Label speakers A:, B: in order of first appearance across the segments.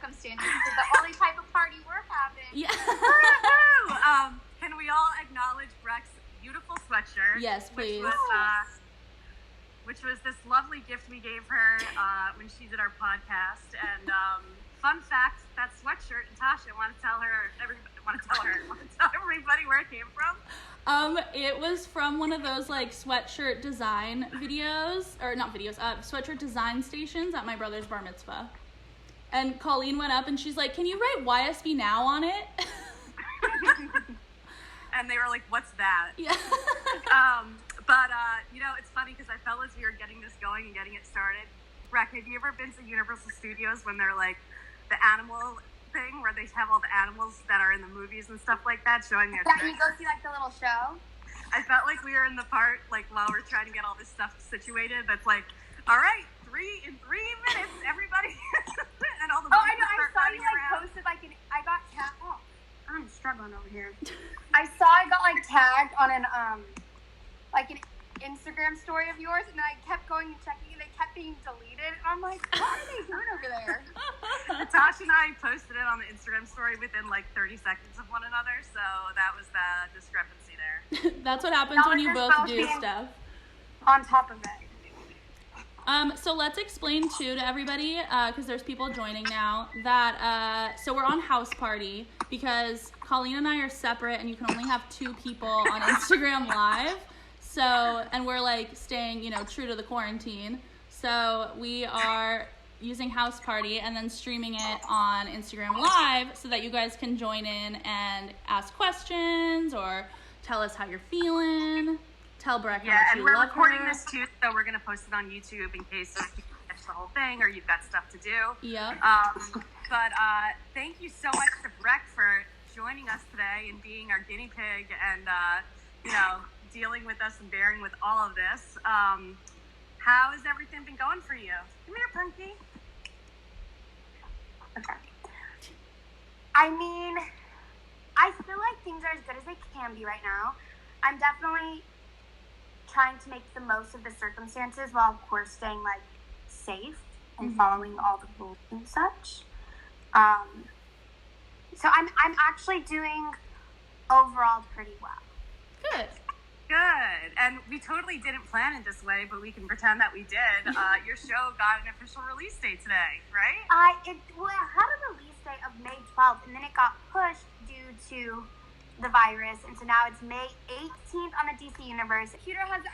A: circumstances. It's the only type of party we're having.
B: Yeah.
C: Can we all acknowledge Brec's beautiful sweatshirt?
B: Yes, please.
C: Which was this lovely gift we gave her when she did our podcast. And fun fact, that sweatshirt, Natasha, want to tell everybody where it came from?
B: It was from one of those like sweatshirt design videos, or not videos, sweatshirt design stations at my brother's bar mitzvah. And Colleen went up and she's like, "Can you write YSBnow on it?"
C: And they were like, "What's that?"
B: Yeah.
C: But it's funny because I felt as we were getting this going and getting it started. Brec, have you ever been to Universal Studios when they're like the animal thing where they have all the animals that are in the movies and stuff like that showing their
A: That you go see like the little show?
C: I felt like we were in the part like while we're trying to get all this stuff situated that's like, all right, in 3 minutes, everybody. And all the
A: I know. I saw you like
C: around.
A: posted like I got tagged. Oh, I'm struggling over here. I got like tagged on an Instagram story of yours, and then I kept going and checking, and they kept being deleted. And I'm like, what are they doing over there?
C: Natasha and I posted it on the Instagram story within like 30 seconds of one another, so that was the discrepancy there.
B: That's what happens when you both do stuff.
A: On top of it.
B: So let's explain too to everybody, because there's people joining now, that so we're on House Party because Colleen and I are separate, and you can only have 2 people on Instagram Live. So, and we're like staying, true to the quarantine. So we are using House Party and then streaming it on Instagram Live so that you guys can join in and ask questions or tell us how you're feeling. Tell Brec how much
C: and
B: you
C: we're
B: love
C: recording
B: her.
C: this too, so we're going to post it on YouTube in case you catch the whole thing or you've got stuff to do.
B: Yep.
C: But thank you so much to Brec for joining us today and being our guinea pig and, dealing with us and bearing with all of this. How has everything been going for you? Come here, Punky.
A: Okay. I mean, I feel like things are as good as they can be right now. I'm definitely trying to make the most of the circumstances while, of course, staying, like, safe and following all the rules and such. So I'm actually doing overall pretty well.
B: Good.
C: Good. And we totally didn't plan it this way, but we can pretend that we did. Your show got an official release date today, right?
A: It had a release date of May 12th, and then it got pushed due to the virus, and so now it's May 18th on the DC Universe.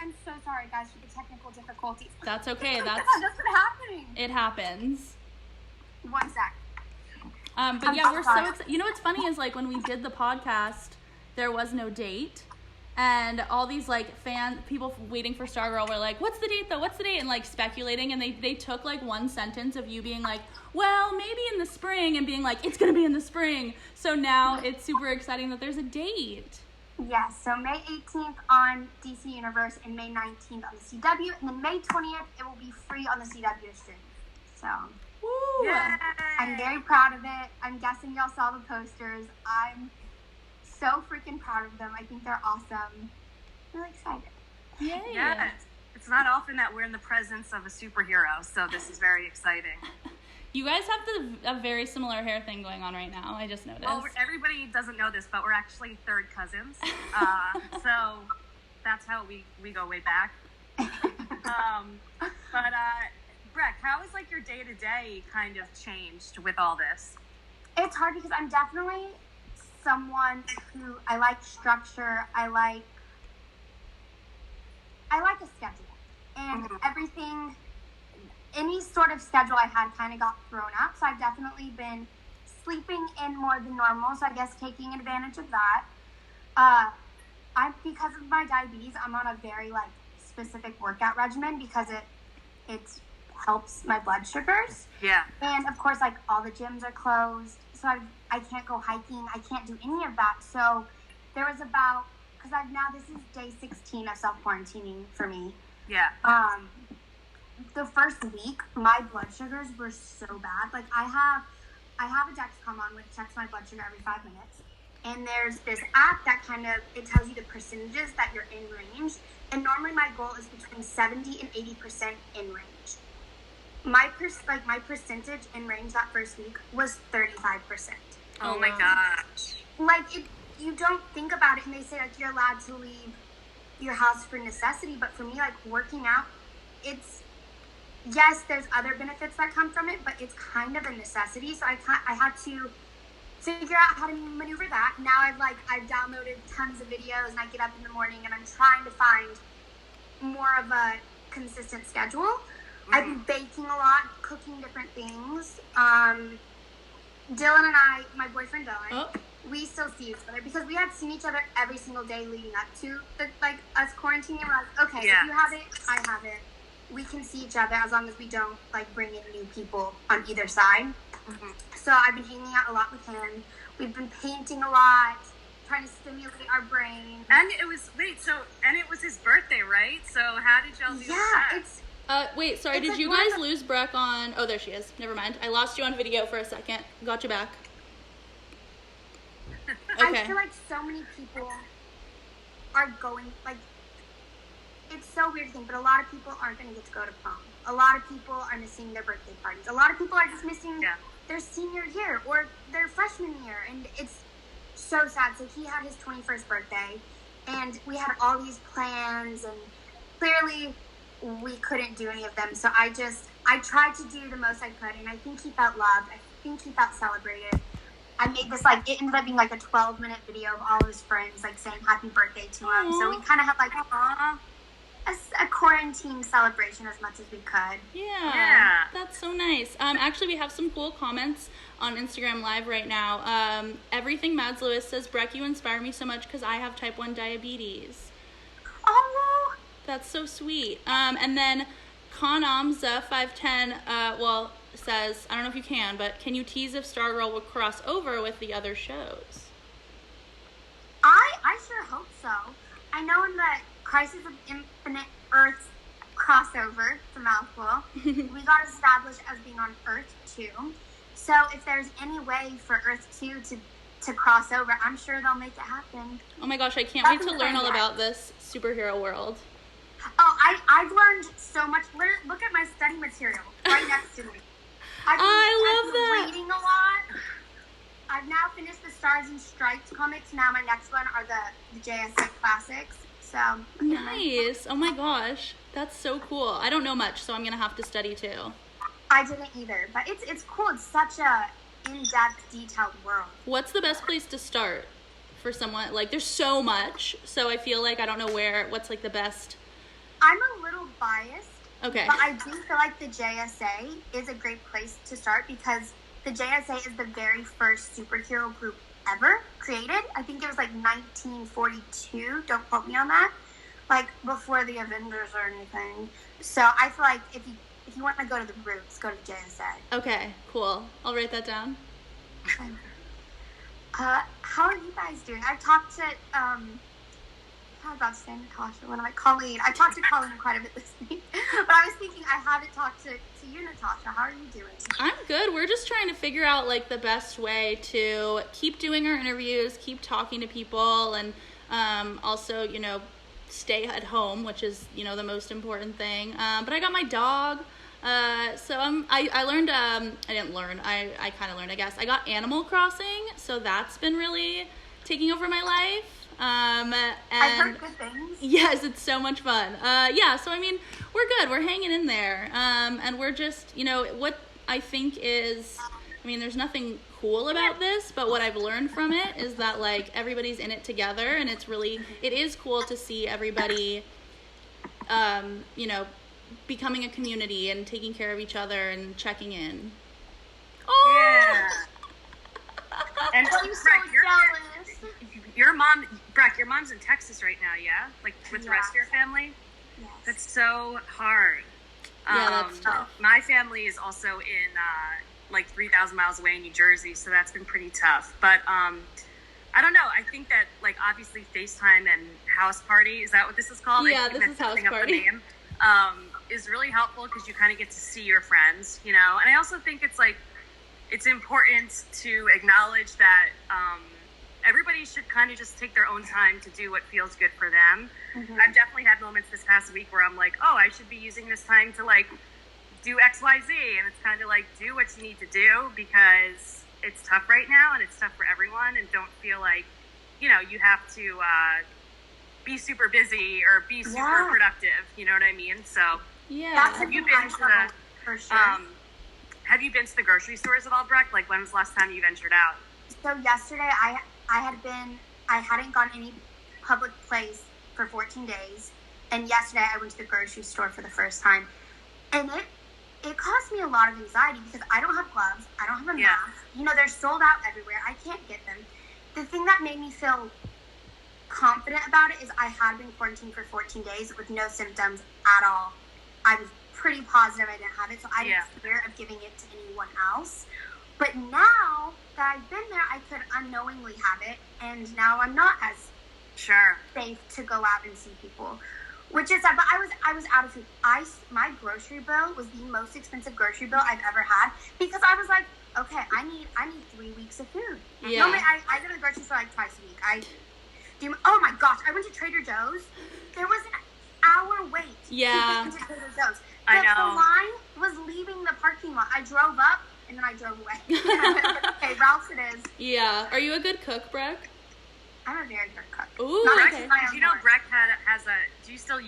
A: I'm so sorry, guys, for the technical difficulties.
B: That's okay. That's
A: what's happening.
B: It happens.
A: 1 sec.
B: But yeah, we're so excited. What's funny is like when we did the podcast, there was no date. And all these like people waiting for Stargirl were like, "What's the date though? What's the date?" And like speculating, and they took like one sentence of you being like, "Well, maybe in the spring," and being like, "It's gonna be in the spring." So now it's super exciting that there's a date.
A: Yes, so May 18th on DC Universe and May 19th on the CW, and then May 20th it will be free on the CW stream. So
B: Woo!
C: Yay!
A: I'm very proud of it. I'm guessing y'all saw the posters. I'm so freaking proud of them. I think they're awesome. Really excited.
B: Yay!
C: Yes. It's not often that we're in the presence of a superhero, so this is very exciting.
B: You guys have a very similar hair thing going on right now. I just noticed.
C: Well, everybody doesn't know this, but we're actually third cousins. So that's how we go way back. Brec, how has like your day-to-day kind of changed with all this?
A: It's hard because I'm definitely someone who I like structure. I like a schedule, and everything. Any sort of schedule I had kind of got thrown out. So I've definitely been sleeping in more than normal. So I guess taking advantage of that. Because of my diabetes, I'm on a very like specific workout regimen because it helps my blood sugars.
C: Yeah.
A: And of course, like all the gyms are closed, so I can't go hiking. I can't do any of that. So there was this is day 16 of self-quarantining for me.
C: Yeah.
A: The first week, my blood sugars were so bad. Like I have a Dexcom on which checks my blood sugar every 5 minutes. And there's this app that it tells you the percentages that you're in range. And normally my goal is between 70 and 80% in range. my percentage in range that first week was 35%.
C: Oh my gosh.
A: Like, you don't think about it, and they say, like, you're allowed to leave your house for necessity, but for me, like, working out, yes, there's other benefits that come from it, but it's kind of a necessity, so I had to figure out how to maneuver that. Now I've downloaded tons of videos, and I get up in the morning, and I'm trying to find more of a consistent schedule. Mm-hmm. I've been baking a lot, cooking different things. Dylan and I, my boyfriend Dylan, we still see each other because we had seen each other every single day leading up to us quarantining. We're like, okay, if you have it, I have it. We can see each other as long as we don't bring in new people on either side. Mm-hmm. So I've been hanging out a lot with him. We've been painting a lot, trying to stimulate our brain.
C: And it was his birthday, right? So how did y'all do that?
A: It's
B: wait, sorry, did you guys lose Brec on... Oh, there she is. Never mind. I lost you on video for a second. Got you back. Okay.
A: I feel like so many people are going... it's so weird to think, but a lot of people aren't going to get to go to prom. A lot of people are missing their birthday parties. A lot of people are just missing their senior year or their freshman year. And it's so sad. So he had his 21st birthday, and we had all these plans, and clearly... we couldn't do any of them, so I tried to do the most I could, and I think he felt loved. I think he felt celebrated. I made this, it ended up being a 12-minute video of all of his friends, saying happy birthday to him. So we kind of had, a quarantine celebration as much as we could.
B: Yeah. That's so nice. Actually, we have some cool comments on Instagram Live right now. Everything Mads Lewis says, Brec, you inspire me so much because I have type 1 diabetes.
A: Oh,
B: that's so sweet. And then Conamza510, says, I don't know if you can, but can you tease if Stargirl would cross over with the other shows?
A: I sure hope so. I know in the Crisis of Infinite Earths crossover, it's a mouthful, we got established as being on Earth 2. So if there's any way for Earth 2 to cross over, I'm sure they'll make it happen.
B: Oh my gosh, I can't wait to learn all about this superhero world.
A: Oh, I've learned so much. Look at my study material right next to me. I've been reading a lot. I've now finished the Stars and Stripes comics. Now my next one are the JSA classics. So
B: nice. Oh my gosh, that's so cool. I don't know much, so I'm gonna have to study too.
A: I didn't either, but it's cool. It's such a in-depth, detailed world.
B: What's the best place to start for someone? There's so much, so I feel I don't know what's the best.
A: I'm a little biased.
B: Okay.
A: But I do feel like the JSA is a great place to start because the JSA is the very first superhero group ever created. I think it was 1942. Don't quote me on that. Before the Avengers or anything. So I feel like if you want to go to the roots, go to the JSA.
B: Okay, cool. I'll write that down.
A: How are you guys doing? I've talked to I was about to say Natasha. What am I? Colleen. I talked to Colleen quite a bit this week. But I was thinking I haven't talked to you, Natasha. How are you doing?
B: I'm good. We're just trying to figure out the best way to keep doing our interviews, keep talking to people, and also, stay at home, which is, the most important thing. But I got my dog. So I learned, I didn't learn. I kind of learned, I guess. I got Animal Crossing. So that's been really taking over my life. And
A: I've heard good things.
B: Yes, it's so much fun. So we're good. We're hanging in there. And we're just, what I think is, there's nothing cool about this, but what I've learned from it is that everybody's in it together, and it is cool to see everybody, becoming a community and taking care of each other and checking in.
C: Oh yeah. And
A: I'm so jealous.
C: Your mom, Brec, your mom's in Texas right now, yeah? With the rest of your family?
A: Yes.
C: That's so hard.
B: Yeah, that's tough.
C: My family is also in, 3,000 miles away in New Jersey, so that's been pretty tough. But, I don't know. I think that, obviously FaceTime and house party, is that what this is called?
B: Yeah, this is house party.
C: Is really helpful because you kind of get to see your friends, And I also think it's important to acknowledge that, everybody should kind of just take their own time to do what feels good for them. Mm-hmm. I've definitely had moments this past week where I'm I should be using this time to do XYZ, and it's kind of like, do what you need to do because it's tough right now, and it's tough for everyone, and don't feel like, you know, you have to be super busy or be super productive, you know what I mean? So, have you been to the,
A: for sure.
C: Have you been to the grocery stores at all, Brec? Like, when was the last time you ventured out?
A: So yesterday, I hadn't gone any public place for 14 days, and yesterday I went to the grocery store for the first time, and it caused me a lot of anxiety because I don't have gloves, I don't have a mask. You know, they're sold out everywhere. I can't get them. The thing that made me feel confident about it is I had been quarantined for 14 days with no symptoms at all. I was pretty positive I didn't have it, so I didn't fear of giving it to anyone else. But now that I've been there, I could unknowingly have it, and now I'm not as safe to go out and see people, which is sad. But I was out of food. My grocery bill was the most expensive grocery bill I've ever had because I was like, okay, I need 3 weeks of food.
B: Yeah.
A: Normally I go to the grocery store like twice a week. Oh my gosh, I went to Trader Joe's. There was an hour wait to get into Trader Joe's.
C: I know.
A: The line was leaving the parking lot. I drove up and then I drove away. And I went, okay, Ralph's it is.
B: Yeah. Are you a good cook, Brec?
A: I'm a very good cook.
B: Ooh,
C: okay. Did you know Brec has a? Do you still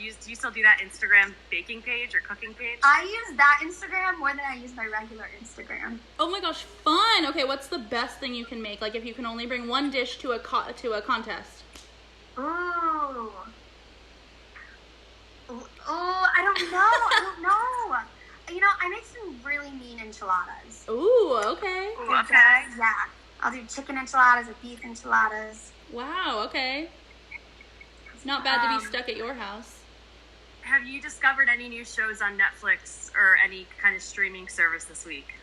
C: do that Instagram baking page or cooking page?
A: I use that Instagram more than I use my regular Instagram.
B: Oh my gosh, fun! Okay, what's the best thing you can make? Like, if you can only bring one dish to a contest.
A: Ooh, I don't know. You know, I make some really mean enchiladas.
B: Ooh, okay.
C: Okay.
A: Yeah, I'll do chicken enchiladas or beef enchiladas.
B: Wow, okay. It's not bad to be stuck at your house.
C: Have you discovered any new shows on Netflix or any kind of streaming service this week?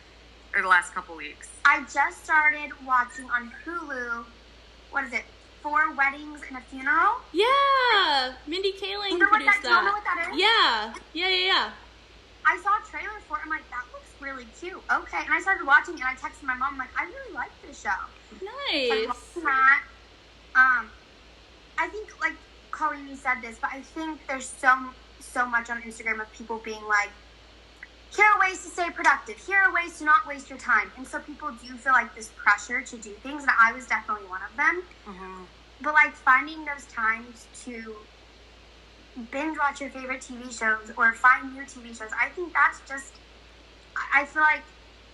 C: Or the last couple weeks?
A: I just started watching on Hulu, what is it, 4 Weddings and a Funeral?
B: Yeah! Mindy Kaling produced that.
A: Do you know what that is?
B: Yeah.
A: I saw a trailer for it, I'm like, that looks really cute. Okay, and I started watching it, and I texted my mom, I'm like, I really like this show.
B: Nice.
A: So I'm watching that. I think, like, Colleen, you said this, but I think there's so much on Instagram of people being like, here are ways to stay productive. Here are ways to not waste your time. And so people do feel like this pressure to do things, and I was definitely one of them.
C: Mm-hmm.
A: But, like, finding those times to binge watch your favorite TV shows or find new TV shows, I think that's just, I feel like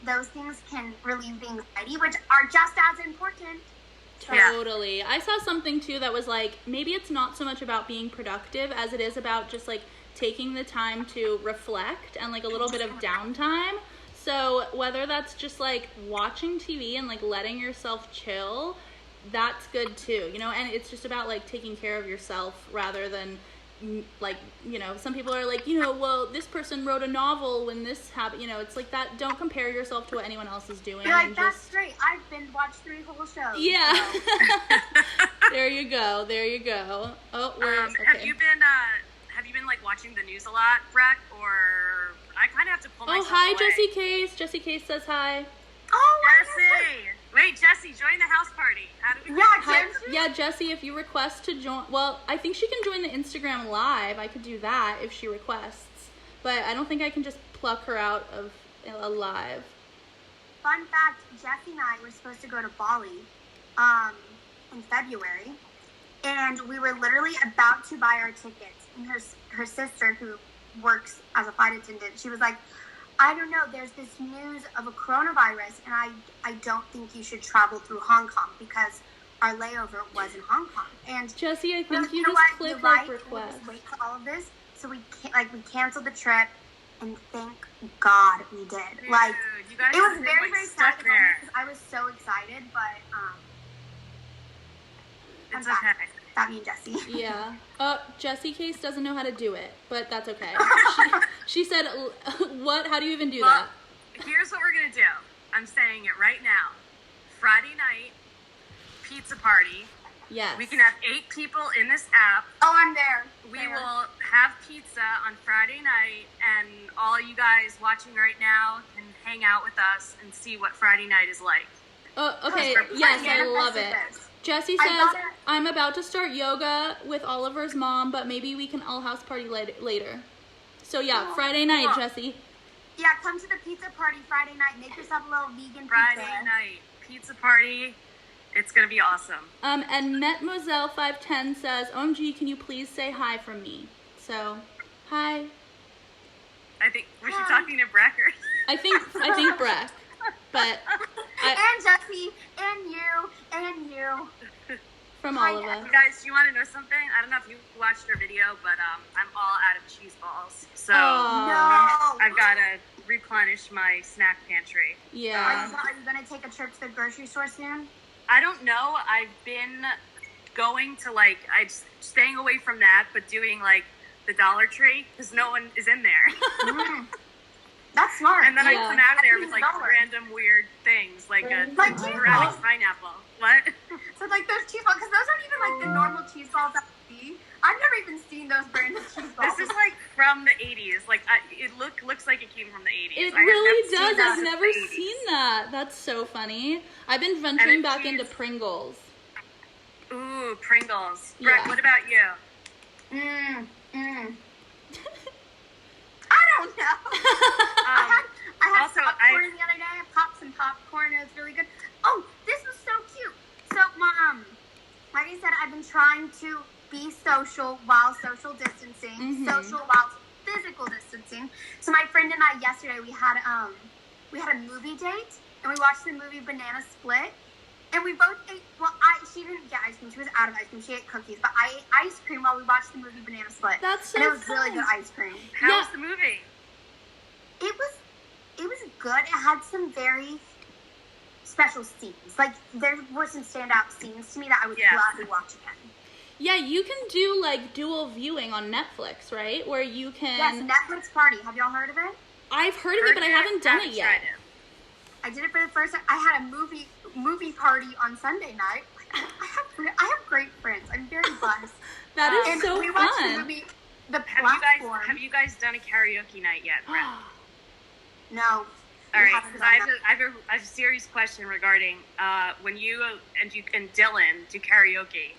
A: those things can relieve the anxiety, which are just as important.
B: Totally. I saw something too that was like, maybe it's not so much about being productive as it is about just like taking the time to reflect and like a little bit of downtime. So whether that's just like watching TV and like letting yourself chill, that's good too, you know, and it's just about like taking care of yourself rather than like, you know, some people are like, you know, well, this person wrote a novel when this happened, you know, it's like that. Don't compare yourself to what anyone else is doing.
A: You're like, that's great. I've been watched 3 whole shows.
B: Yeah.
A: So.
B: There you go. Oh, okay.
C: Have you been like watching the news a lot, Brec? Or I kind of have to pull myself
B: hi,
C: away.
B: Jesse Case. Jesse Case says hi.
A: Oh,
C: Jesse! Wait, Jesse, join the house party. How do we
B: Yeah, Jesse, if you request to join, well, I think she can join the Instagram live. I could do that if she requests, but I don't think I can just pluck her out of a live.
A: Fun fact, Jesse and I were supposed to go to Bali in February, and we were literally about to buy our tickets, and her sister, who works as a flight attendant, she was like, I don't know, there's this news of a coronavirus, and I don't think you should travel through Hong Kong because our layover was in Hong Kong. And
B: Jesse, I think you
A: know
B: just
A: what?
B: click
A: You're
B: like
A: right.
B: request.
A: We'll just wait for all of this. So we canceled the trip, and thank God we did.
C: Dude,
A: like,
C: you guys
A: it was
C: been,
A: very,
C: like,
A: very
C: stuck
A: sad
C: there.
A: because I was so excited, but
C: It's
A: I'm
C: okay.
A: back. That me and Jesse.
B: Yeah. Jesse Case doesn't know how to do it, but that's okay. She said, what? How do you even do that?
C: Here's what we're going to do. I'm saying it right now. Friday night, pizza party.
B: Yes.
C: We can have 8 people in this app.
A: Oh, I'm there.
C: We will have pizza on Friday night, and all you guys watching right now can hang out with us and see what Friday night is like.
B: Oh, okay. Yes, I love it. Jesse says, I'm about to start yoga with Oliver's mom, but maybe we can all house party later. So yeah, Friday night, Jesse.
A: Yeah, come to the pizza party Friday night. Make yourself a little vegan
C: Friday
A: pizza.
C: night pizza party. It's gonna be awesome.
B: And Mademoiselle510 says, OMG, can you please say hi from me? So, hi.
C: I think was she talking to Brec or?
B: I think Brec, but
A: and Jesse, and you.
B: From all of us.
C: You guys, you want to know something? I don't know if you watched our video, but I'm all out of cheese balls, so I've got to replenish my snack pantry.
B: Yeah.
A: Are you gonna take a trip to the grocery store soon?
C: I don't know. I've been going to I'm staying away from that, but doing the Dollar Tree because no one is in there.
A: That's smart.
C: And then I come out of there with random weird things like a ceramic pineapple. What?
A: So those cheese balls, because those aren't even the normal cheese balls that we see. I've never even seen those brand of cheese balls.
C: This is from the 80s. It looks like it came from the 80s.
B: It really does. I've never seen that. That's so funny. I've been venturing back into Pringles.
C: Ooh, Pringles.
B: Yeah.
C: Brec, what about you?
A: I don't know. I had
C: also,
A: popcorn the other day. I popped some popcorn. It was really good. Oh, this was so cute. So, like I said, I've been trying to be social while social distancing, social while physical distancing. So my friend and I yesterday we had a movie date and we watched the movie Banana Split. And we both ate. Well, she didn't get ice cream. She was out of ice cream. She ate cookies, but I ate ice cream while we watched the movie Banana Split.
B: That's so
A: and it was
B: fun.
A: really good ice cream.
C: How was the movie?
A: It was good. It had some very special scenes. There were some standout scenes to me that I would gladly watch again.
B: Yeah, you can do dual viewing on Netflix, right? Where you can.
A: Yes, Netflix Party. Have y'all heard of it?
B: I've heard of it, but I haven't done it yet.
A: I did it for the first time. I had a movie party on Sunday night. I have great friends. I'm very blessed.
B: That is so
A: we watched
B: fun.
A: the movie, The Platform.
C: Have you guys done a karaoke night yet, Brec?
A: No.
C: All right, because I have a serious question regarding when you and Dylan do karaoke.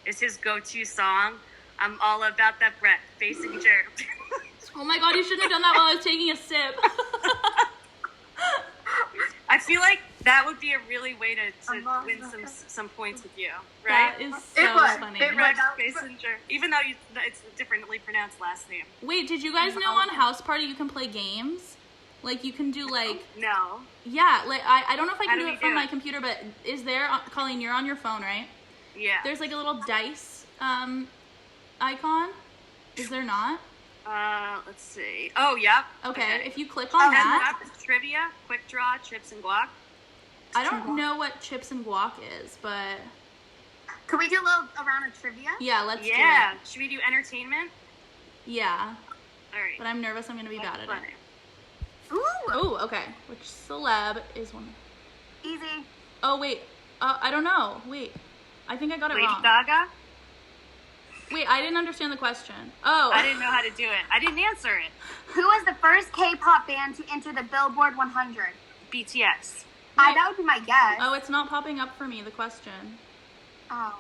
C: Is his go-to song? I'm all about that Brec Bassinger.
B: Oh my god, you shouldn't have done that while I was taking a sip.
C: I feel like that would be a really way to win some points with you, right?
B: That is so funny.
C: Brec Bassinger, even though it's a differently pronounced last name.
B: Wait, did you guys know on House Party you can play games? You can do
C: No.
B: Yeah, I don't know if I can do it from my computer, but is there, Colleen, you're on your phone, right?
C: Yeah.
B: There's a little dice icon. Is there not?
C: Let's see. Oh, yeah.
B: Okay, if you click on that.
C: And trivia, quick draw, chips and guac.
B: I don't know what chips and guac is, but.
A: Could we do a round of trivia?
B: Yeah, let's do it.
C: Yeah. Should we do entertainment?
B: Yeah.
C: All right.
B: But I'm nervous I'm going to be bad at it.
A: Ooh.
B: Ooh, okay. Which celeb is one?
A: Easy.
B: Oh, wait. I don't know. Wait. I think I got it wrong.
C: Lady Gaga?
B: Wait, I didn't understand the question. Oh.
C: I didn't know how to do it. I didn't answer it.
A: Who was the first K-pop band to enter the Billboard 100?
C: BTS.
A: That would be my guess.
B: Oh, it's not popping up for me, the question.
A: Oh.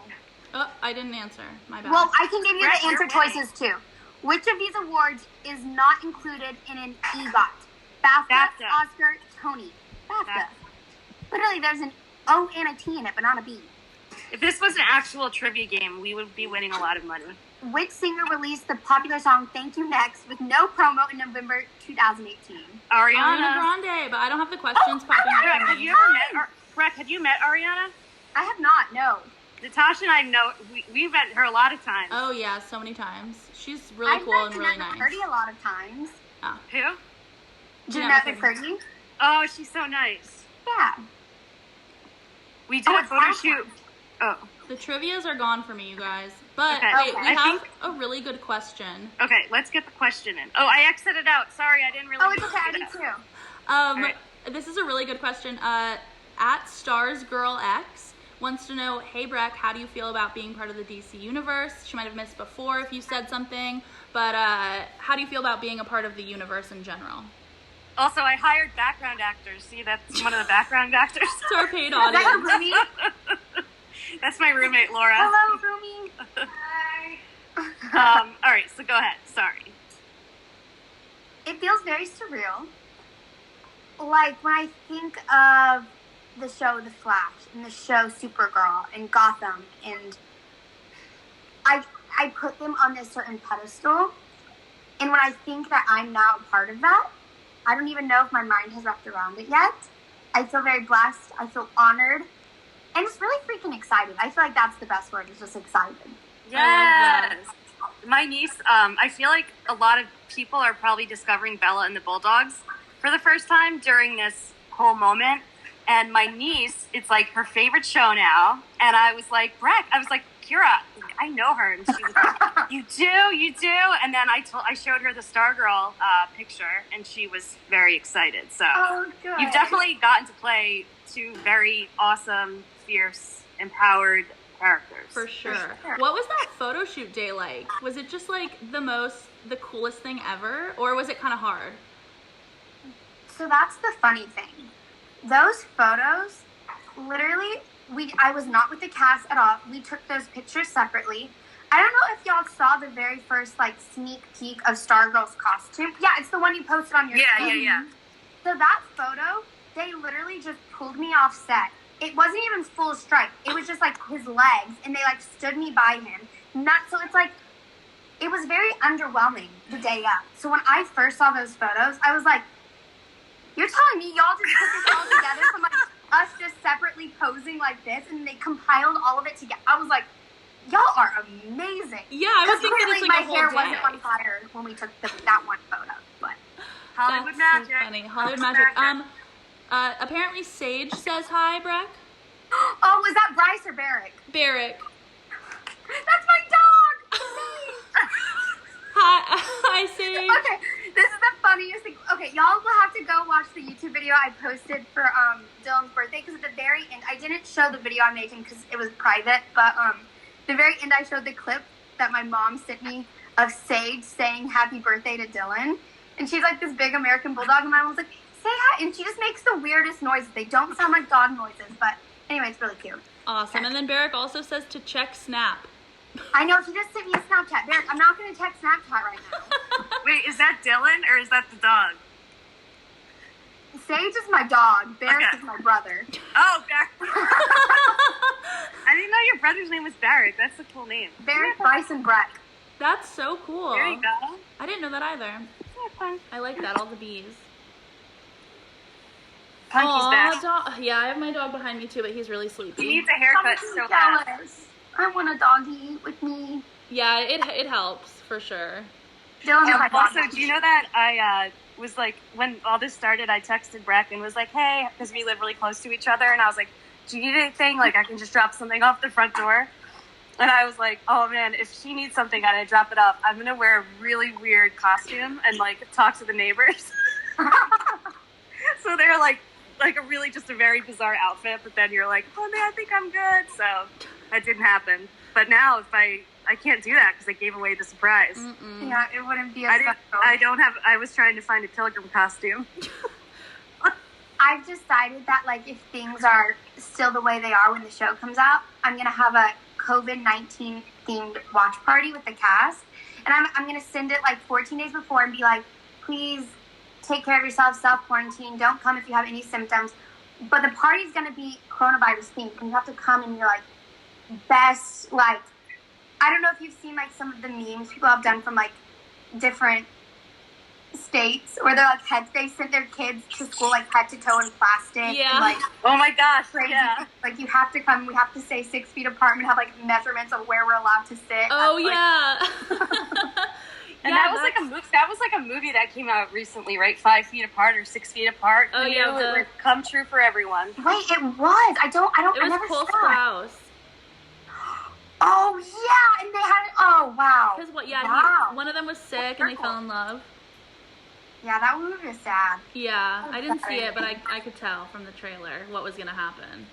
B: Oh, I didn't answer. My bad.
A: Well, I can give you the answer choices, too. Which of these awards is not included in an EGOT? BAFTA, Oscar, Tony. BAFTA. Literally, there's an O and a T in it, but not a B.
C: If this was an actual trivia game, we would be winning a lot of money.
A: Which singer released the popular song Thank You Next with no promo in November 2018?
C: Ariana
B: Grande, but I don't have the questions popping up for me.
C: Have you ever met Brec, have you met Ariana?
A: I have not, no.
C: Natasha and I know, we've met her a lot of times.
B: Oh, yeah, so many times. She's really cool and really nice.
A: I've met Jeanette McCurdy a lot of times.
B: Oh.
C: Who?
A: Jeanette McCurdy.
C: Oh, she's so nice.
A: Yeah.
C: We did a photo shoot. Oh.
B: The trivias are gone for me, you guys. But
C: okay.
B: wait, we have a really good question.
C: Okay, let's get the question in. Oh, I exited out. Sorry, I didn't really.
A: Oh, it's okay. I did too.
B: Right. This is a really good question. At StarsGirlX wants to know, hey Brec, how do you feel about being part of the DC universe? She might have missed before if you said something, but how do you feel about being a part of the universe in general?
C: Also, I hired background actors. See, that's one of the background actors.
B: It's our paid audience.
A: Is that your roomie?
C: That's my roommate, Laura.
A: Hello, roomie. Hi.
C: All right, so go ahead. Sorry.
A: It feels very surreal. like when I think of the show The Flash and the show Supergirl and Gotham, and I put them on this certain pedestal, and when I think that I'm now a part of that, I don't even know if my mind has wrapped around it yet. I feel very blessed. I feel honored, and just really freaking excited. I feel like that's the best word, is just excited.
C: Yes. My niece, I feel like a lot of people are probably discovering Bella and the Bulldogs for the first time during this whole moment. And my niece, it's like her favorite show now. And I was like, Brec, Kira, I know her. And she was like, you do. And then I showed her the Stargirl picture, and she was very excited. So
A: good.
C: You've definitely gotten to play two very awesome, fierce, empowered characters.
B: For sure. What was that photo shoot day like? Was it just like the coolest thing ever, or was it kind of hard?
A: So that's the funny thing. Those photos, literally, I was not with the cast at all. We took those pictures separately. I don't know if y'all saw the very first like sneak peek of Stargirl's costume. Yeah, it's the one you posted on your
C: Yeah.
A: So that photo, they literally just pulled me off set. It wasn't even full stripe. It was just like his legs, and they like stood me by him. So it's like, it was very underwhelming the day up. So when I first saw those photos, I was like, you're telling me y'all just put this all together from like us just separately posing like this, and they compiled all of it together? I was like, y'all are amazing.
B: Yeah, I was thinking it's like
A: my
B: a whole
A: hair
B: day.
A: wasn't on fire when we took that one photo, but
C: Hollywood
B: That's
C: magic.
B: so funny. Hollywood magic. Apparently Sage says hi, Brec.
A: Oh, was that Bryce or Barrick?
B: Barrick.
A: That's my dog!
B: Hi, Sage.
A: Okay, this is the funniest thing. Okay, y'all will have to go watch the YouTube video I posted for Dylan's birthday, because at the very end, I didn't show the video I'm making because it was private, but the very end I showed the clip that my mom sent me of Sage saying happy birthday to Dylan, and she's like this big American bulldog, and my mom was like, say hi, and she just makes the weirdest noises. They don't sound like dog noises, but anyway, it's really cute.
B: Awesome. And then Barrick also says to check Snap.
A: I know, he just sent me a Snapchat. Barrick, I'm not going to check Snapchat right now.
C: Wait, is that Dylan or is that the dog?
A: Sage is my dog. Barrick is my brother.
C: Oh, Barrick. I didn't know your brother's name was Barrick. That's a cool name.
A: Barrick, Bryce, and Brec.
B: That's so cool.
C: There you go.
B: I didn't know that either.
C: Yeah, fun.
B: I like that, all the bees.
C: Punky's back.
B: Yeah, I have my dog behind me too, but he's really sleepy.
C: He needs a haircut so bad.
A: Jealous. I want a doggy with me.
B: Yeah, it helps for sure.
A: Dylan's my dog.
C: Also, do you know that I was like, when all this started, I texted Brec and was like, hey, because we live really close to each other, and I was like, do you need anything? Like, I can just drop something off the front door. And I was like, oh man, if she needs something and I drop it off, I'm gonna wear a really weird costume and like talk to the neighbors. So they're like a really just a very bizarre outfit, but then you're like, oh man, I think I'm good. So that didn't happen. But now if I can't do that because I gave away the surprise.
B: Mm-mm.
A: Yeah, it wouldn't be as
C: I was trying to find a pilgrim costume.
A: I've decided that like if things are still the way they are when the show comes out, I'm gonna have a COVID-19 themed watch party with the cast, and I'm gonna send it like 14 days before and be like, please take care of yourself, self-quarantine, don't come if you have any symptoms. But the party's gonna be coronavirus themed, and you have to come in your like best, like, I don't know if you've seen like some of the memes people have done from like different states where they're like they sent their kids to school like head to toe in plastic.
B: Yeah.
A: And, like,
C: Oh my gosh,
A: crazy.
C: yeah.
A: Like you have to come, we have to stay 6 feet apart and have like measurements of where we're allowed to sit.
B: Oh,
A: That's,
B: yeah.
C: And
B: Yeah,
C: that was like a movie that came out recently, right? 5 feet apart or 6 feet apart.
B: Oh,
C: You
B: yeah,
C: know, it would come true for everyone.
A: Wait, it was. I
B: It was
A: never
B: Cole
A: saw it.
B: Sprouse.
A: Oh yeah, and they had. Oh wow.
B: Because what? Yeah,
A: Wow.
B: one of them was sick and they fell in love.
A: Yeah, that movie was sad.
B: Yeah, I didn't see it, but I could tell from the trailer what was gonna happen.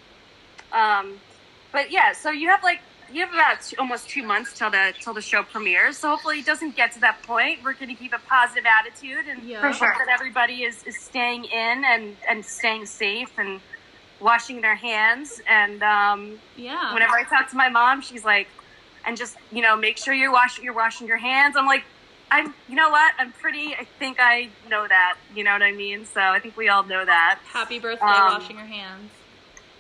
C: But yeah, so you have about almost 2 months till the show premieres. So hopefully it doesn't get to that point. We're going to keep a positive attitude and
B: Yeah.
A: For sure.
C: hope that everybody is staying in and staying safe and washing their hands. And
B: Yeah.
C: whenever I talk to my mom, she's like, and just make sure you're washing your hands. I'm like, You know what? I think I know that. You know what I mean? So I think we all know that.
B: Happy birthday, washing your hands.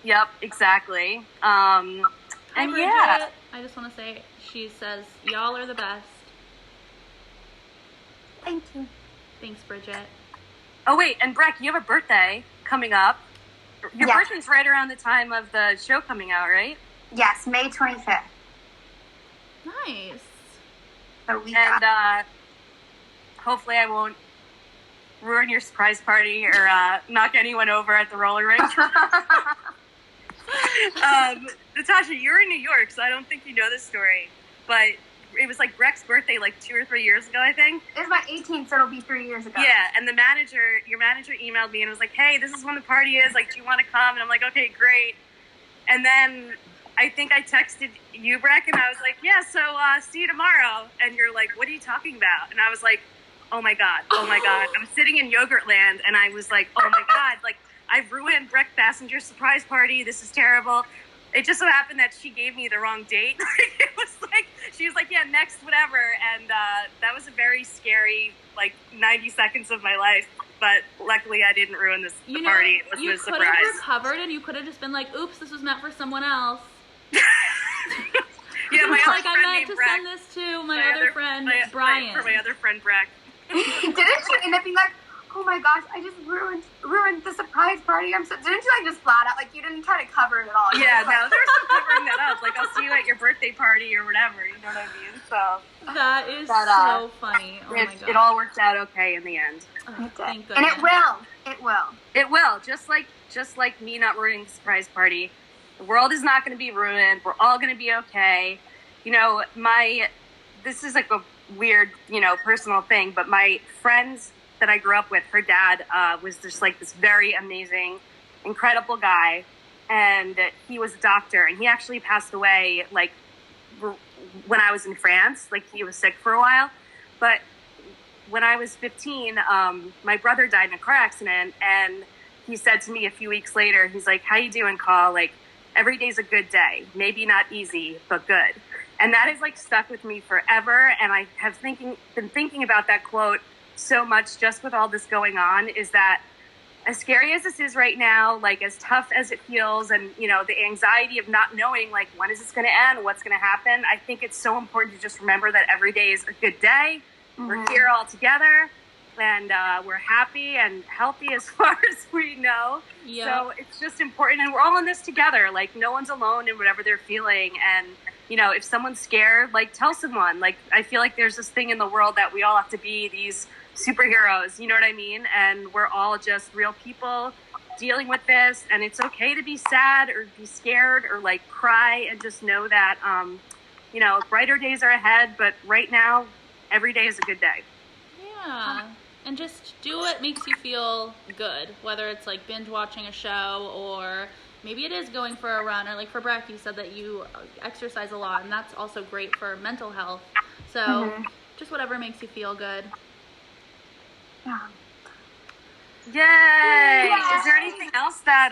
C: Yep, exactly.
B: Hi,
C: And
B: Bridget.
C: yeah.
B: I just want to say, she says, y'all are the best.
A: Thank you.
B: Thanks, Bridget.
C: Oh, wait, and Brec, you have a birthday coming up. Your
A: Yes.
C: birthday's right around the time of the show coming out, right?
A: Yes, May 25th.
B: Nice.
A: So we
C: And hopefully I won't ruin your surprise party or knock anyone over at the roller rink. Natasha, you were in New York, so I don't think you know this story, but it was like Brec's birthday like 2 or 3 years ago, I think.
A: It was my 18th, so it'll be 3 years ago.
C: Yeah, and your manager emailed me and was like, hey, this is when the party is, like, do you want to come? And I'm like, okay, great. And then I think I texted you, Brec, and I was like, yeah, so see you tomorrow. And you're like, what are you talking about? And I was like, oh my God. I'm sitting in Yogurtland, and I was like, oh my God, like, I've ruined Brec Bassinger's surprise party. This is terrible. It just so happened that she gave me the wrong date. It was like, she was like, yeah, next, whatever. And that was a very scary, like, 90 seconds of my life. But luckily I didn't ruin the party. It wasn't a surprise.
B: You could have recovered, and you could have just been like, oops, this was meant for someone else.
C: Yeah, my other
B: like,
C: friend
B: I meant
C: named
B: to
C: Brec.
B: send this to my other friend, Brian.
C: For my other friend, Brec.
A: Didn't you end up being like, oh my gosh, I just ruined the surprise party? Didn't you like just flat out, like you didn't try to cover it at all?
C: Yeah, no, there's some covering that up. Like, I'll see you at your birthday party or whatever, you know what I mean? So
B: that is so funny. Oh my God.
C: It all worked out okay in the end.
B: Oh, thank goodness.
A: And it will.
C: It will, just like me not ruining the surprise party. The world is not going to be ruined. We're all going to be okay. You know, this is like a weird, personal thing, but my friends that I grew up with, her dad was just like this very amazing, incredible guy. And he was a doctor, and he actually passed away like when I was in France. Like, he was sick for a while. But when I was 15, my brother died in a car accident, and he said to me a few weeks later, he's like, how you doing, Call? Like, every day's a good day. Maybe not easy, but good. And that has like stuck with me forever. And I have been thinking about that quote so much just with all this going on, is that as scary as this is right now, like as tough as it feels, and the anxiety of not knowing like when is this going to end, what's going to happen, I think it's so important to just remember that every day is a good day. Mm-hmm. We're here all together, and we're happy and healthy as far as we know. Yep. So it's just important, and we're all in this together. Like, no one's alone in whatever they're feeling. And if someone's scared, like, tell someone. Like, I feel like there's this thing in the world that we all have to be these superheroes, you know what I mean? And we're all just real people dealing with this, and it's okay to be sad or be scared or like cry, and just know that brighter days are ahead, but right now every day is a good day.
B: Yeah. And just do what makes you feel good, whether it's like binge watching a show, or maybe it is going for a run, or like for Brec, you said that you exercise a lot, and that's also great for mental health. So just whatever makes you feel good.
A: Yeah.
C: Yay! Is there anything else that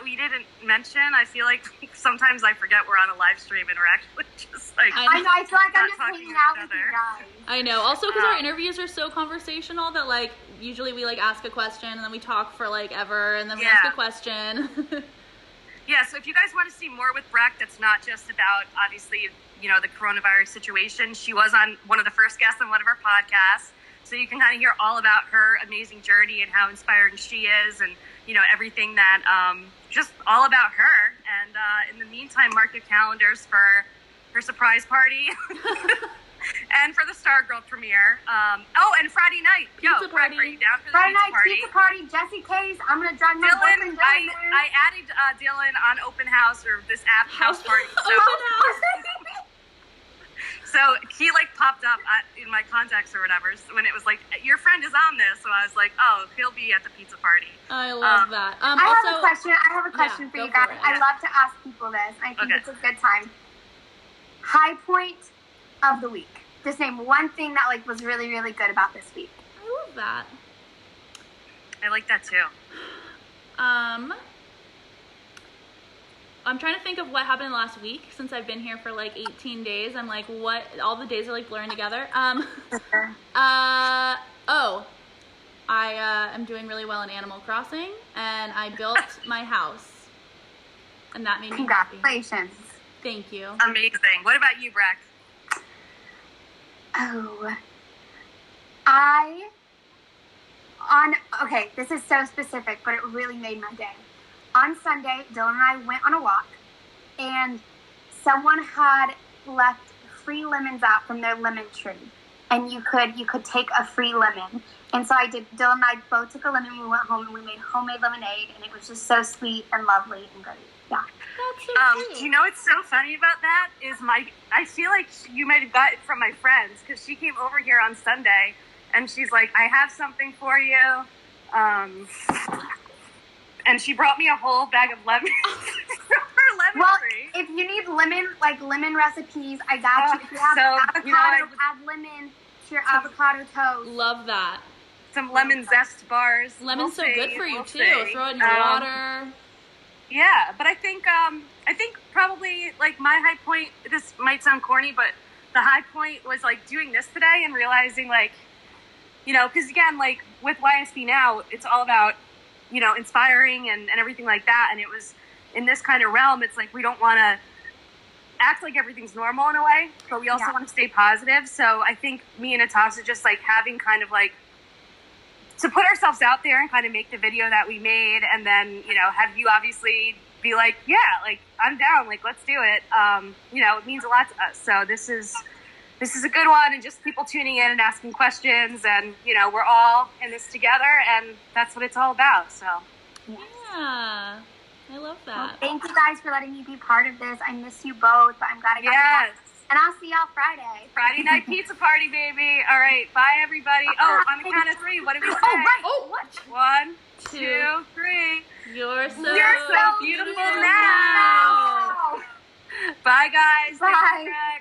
C: we didn't mention? I feel like sometimes I forget we're on a live stream and we're actually just like...
A: I know, I feel like I'm just hanging out with you guys.
B: I know. Also, because our interviews are so conversational that, like, usually we, like, ask a question and then we talk for, like, ever, and then we ask a question.
C: Yeah, so if you guys want to see more with Brec, that's not just about, obviously, the coronavirus situation. She was on one of the first guests on one of our podcasts. So you can kind of hear all about her amazing journey and how inspiring she is, and, everything that, just all about her. And in the meantime, mark your calendars for her surprise party and for the Stargirl premiere. And Friday night.
B: Pizza party.
C: Are you down for the
A: Friday
C: pizza
A: night,
C: party?
A: pizza party, Jesse Case. I'm going to drive my boyfriend down there.
C: I added Dylan on Open House, or this app, House Party. So.
B: Open House.
C: So he like popped up in my contacts or whatever when it was like, your friend is on this. So I was like, oh, he'll be at the pizza party.
B: I love that.
A: I have a question for you guys. I love to ask people this. I think it's a good time. High point of the week. Just name one thing that like was really, really good about this week.
B: I love that.
C: I like that too.
B: I'm trying to think of what happened last week since I've been here for like 18 days. I'm like, what? All the days are like blurring together. I am doing really well in Animal Crossing, and I built my house, and that made me happy.
A: Congratulations.
B: Thank you.
C: Amazing. What about you, Brec?
A: Oh, okay, this is so specific, but it really made my day. On Sunday, Dylan and I went on a walk, and someone had left free lemons out from their lemon tree, and you could take a free lemon. And so I did. Dylan and I both took a lemon. We went home and we made homemade lemonade, and it was just so sweet and lovely and good. Yeah.
B: That's so cute.
C: Do you know what's so funny about that is I feel like you might have got it from my friends, because she came over here on Sunday and she's like, I have something for you. And she brought me a whole bag of lemons from her lemon tree.
A: If you need lemon recipes, I got you. If you have avocado, add lemon to your avocado toast.
B: Love that.
C: Some lemon zest bars.
B: Lemon's so good for you too. Throw it in your water.
C: Yeah, but I think probably like my high point, this might sound corny, but the high point was like doing this today and realizing like, you know, because again, like with YSBnow, it's all about, you know, inspiring and everything like that. And it was in this kind of realm, it's like we don't want to act like everything's normal in a way, but we also want to stay positive. So I think me and Natasha just like having kind of like to put ourselves out there and kind of make the video that we made, and then, you know, have you obviously be like, yeah, like I'm down, like let's do it. You know, it means a lot to us. So this is a good one, and just people tuning in and asking questions, and you know, we're all in this together, and that's what it's all about. So
B: yeah, I love that.
A: Well, thank you guys for letting me be part of this. I miss you both, but I'm glad I got back. And I'll see y'all Friday.
C: Friday night pizza party, baby. All right, bye everybody. Oh, on the count of three, what do we say?
A: Oh, right. Oh, what?
C: 1, 2, 3.
B: You're so
C: beautiful now. Bye, guys.
A: Bye.